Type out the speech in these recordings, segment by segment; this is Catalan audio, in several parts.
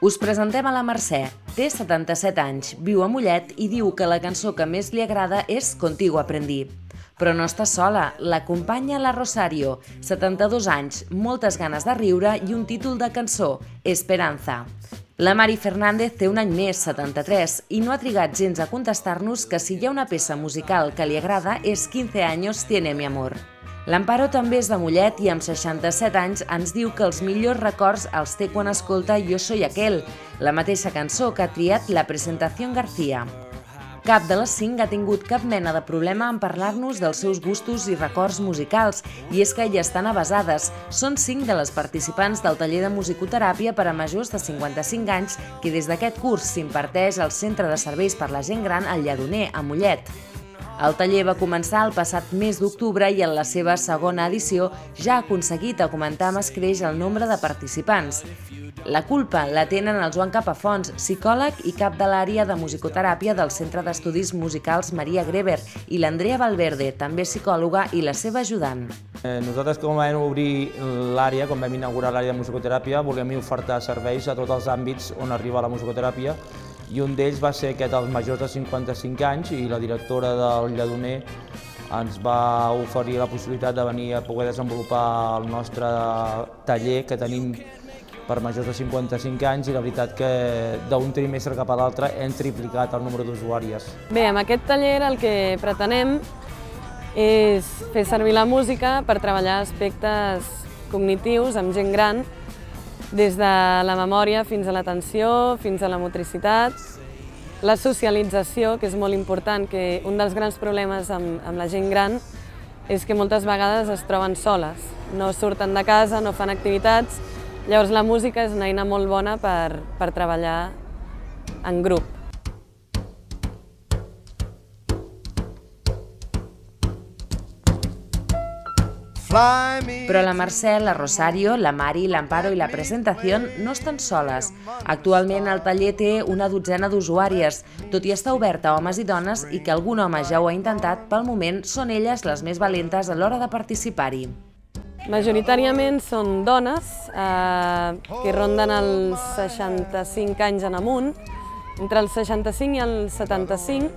Us presentem a la Mercè. Té 77 anys, viu a Mollet i diu que la cançó que més li agrada és Contigo aprendí. Però no està sola, l'acompanya la Rosario, 72 anys, moltes ganes de riure i un títol de cançó, Esperanza. La Mari Fernández té un any més, 73, i no ha trigat gens a contestar-nos que si hi ha una peça musical que li agrada és 15 años tiene mi amor. L'Amparo també és de Mollet i amb 67 anys ens diu que els millors records els té quan escolta Yo soy aquel, la mateixa cançó que ha triat la Presentación García. Cap de les 5 ha tingut cap mena de problema en parlar-nos dels seus gustos i records musicals, i és que hi estan avesades. Són 5 de les participants del taller de musicoteràpia per a majors de 55 anys que des d'aquest curs s'imparteix al Centre de Serveis per la Gent Gran al Lledoner, a Mollet. El taller va començar el passat mes d'octubre i en la seva segona edició ja ha aconseguit augmentar amb escreix el nombre de participants. La culpa la tenen el Joan Capafons, psicòleg i cap de l'àrea de musicoteràpia del Centre d'Estudis Musicals Maria Greber, i l'Andrea Valverde, també psicòloga i la seva ajudant. Nosaltres, quan vam obrir l'àrea, quan vam inaugurar l'àrea de musicoteràpia, volíem ofertar serveis a tots els àmbits on arriba la musicoteràpia, i un d'ells va ser aquest als majors de 55 anys, i la directora del Lledoner ens va oferir la possibilitat de venir a poder desenvolupar el nostre taller que tenim per majors de 55 anys, i la veritat que d'un trimestre cap a l'altre hem triplicat el nombre d'usuàries. Bé, amb aquest taller el que pretenem és fer servir la música per treballar aspectes cognitius amb gent gran, des de la memòria fins a l'atenció, fins a la motricitat, la socialització, que és molt important, que un dels grans problemes amb la gent gran és que moltes vegades es troben soles, no surten de casa, no fan activitats, llavors la música és una eina molt bona per treballar en grup. Però la Mercè, la Rosario, la Mari, l'Amparo i la Presentación no estan soles. Actualment el taller té una dotzena d'usuàries, tot i estar obert a homes i dones i que algun home ja ho ha intentat, pel moment són elles les més valentes a l'hora de participar-hi. Majoritàriament són dones que ronden els 65 anys en amunt, entre els 65 i els 75,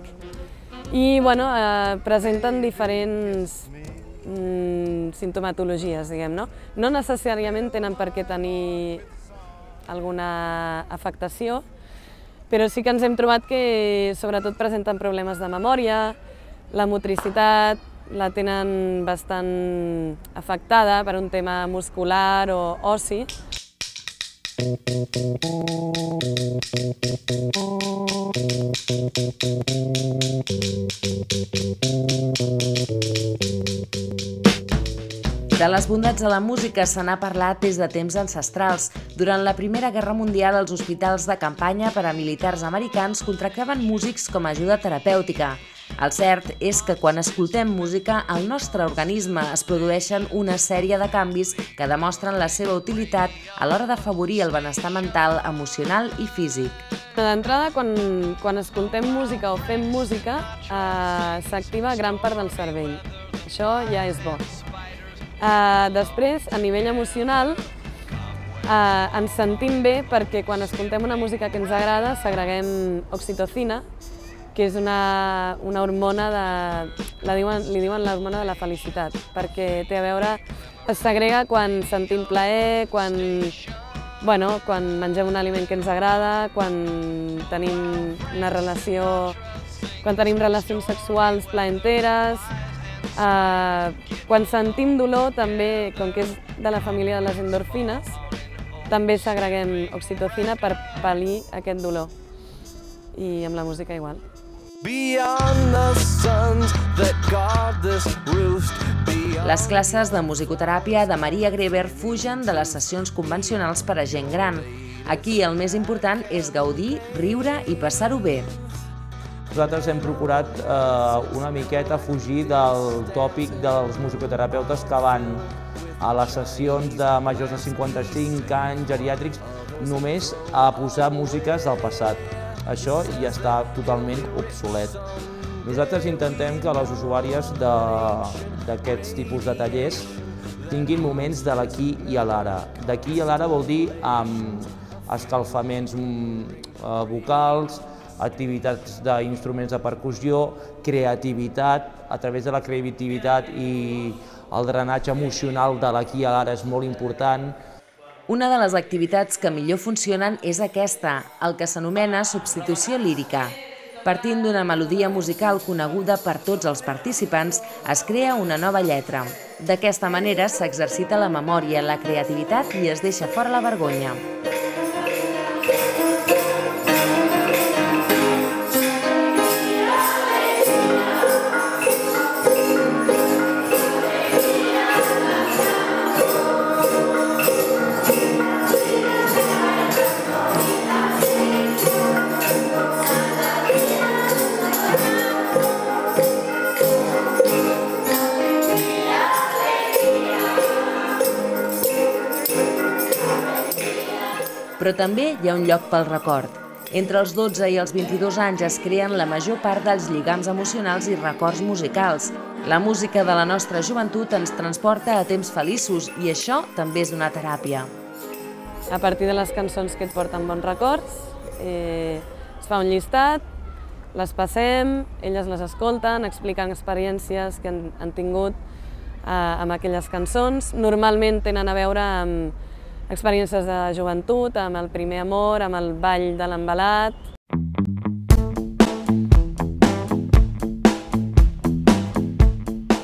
i presenten diferents simptomatologies, diguem, no? No necessàriament tenen per què tenir alguna afectació, però sí que ens hem trobat que sobretot presenten problemes de memòria, la motricitat la tenen bastant afectada per un tema muscular o ossi. De les bondats de la música se n'ha parlat des de temps ancestrals. Durant la Primera Guerra Mundial, els hospitals de campanya per a militars americans contractaven músics com a ajuda terapèutica. El cert és que quan escoltem música, al nostre organisme es produeixen una sèrie de canvis que demostren la seva utilitat a l'hora d'afavorir el benestar mental, emocional i físic. D'entrada, quan escoltem música o fem música, s'activa gran part del cervell. Això ja és bo. Després, a nivell emocional, ens sentim bé perquè quan escoltem una música que ens agrada segreguem oxitocina, que és una hormona li diuen l'hormona de la felicitat, perquè té a veure, es segrega quan sentim plaer, quan mengem un aliment que ens agrada, quan tenim relacions sexuals plaenteres. Quan sentim dolor, també, com que és de la família de les endorfines, també segreguem oxitocina per pal·lir aquest dolor. I amb la música igual. Les classes de musicoteràpia de Maria Greber fugen de les sessions convencionals per a gent gran. Aquí el més important és gaudir, riure i passar-ho bé. Nosaltres hem procurat una miqueta fugir del tòpic dels musicoterapeutes que van a les sessions de majors de 55 anys geriàtrics només a posar músiques del passat. Això ja està totalment obsolet. Nosaltres intentem que les usuàries d'aquests tipus de tallers tinguin moments de l'aquí i a l'ara. D'aquí i a l'ara vol dir amb escalfaments vocals, activitats d'instruments de percussió, creativitat. A través de la creativitat i el drenatge emocional de l'aquí a l'ara és molt important. Una de les activitats que millor funcionen és aquesta, el que s'anomena substitució lírica. Partint d'una melodia musical coneguda per tots els participants, es crea una nova lletra. D'aquesta manera s'exercita la memòria, la creativitat i es deixa fora la vergonya. Però també hi ha un lloc pel record. Entre els 12 i els 22 anys es creen la major part dels lligams emocionals i records musicals. La música de la nostra joventut ens transporta a temps feliços i això també és una teràpia. A partir de les cançons que et porten bons records, es fa un llistat, les passem, elles les escolten, expliquen experiències que han tingut amb aquelles cançons. Normalment tenen a veure amb experiències de joventut, amb el primer amor, amb el ball de l'embalat.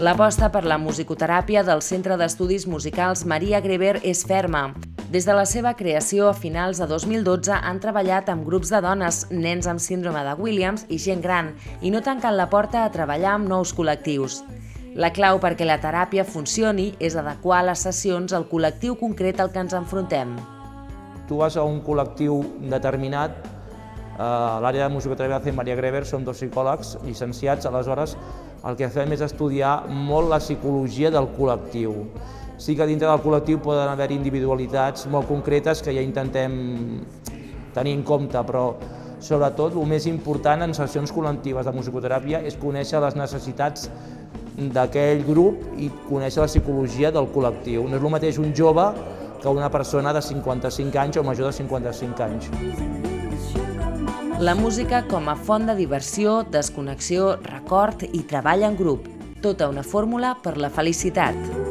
L'aposta per la musicoteràpia del Centre d'Estudis Musicals Maria Greber és ferma. Des de la seva creació a finals de 2012 han treballat amb grups de dones, nens amb síndrome de Williams i gent gran i no tanquen la porta a treballar amb nous col·lectius. La clau perquè la teràpia funcioni és adequar les sessions al col·lectiu concret al que ens enfrontem. Tu vas a un col·lectiu determinat, a l'àrea de musicoteràpia de Maria Greber som 2 psicòlegs llicenciats, aleshores el que fem és estudiar molt la psicologia del col·lectiu. Sí que dintre del col·lectiu poden haver individualitats molt concretes que ja intentem tenir en compte, però sobretot el més important en sessions col·lectives de musicoteràpia és conèixer les necessitats d'aquell grup i conèixer la psicologia del col·lectiu. No és el mateix un jove que una persona de 55 anys o major de 55 anys. La música com a font de diversió, desconnexió, record i treball en grup. Tota una fórmula per la felicitat.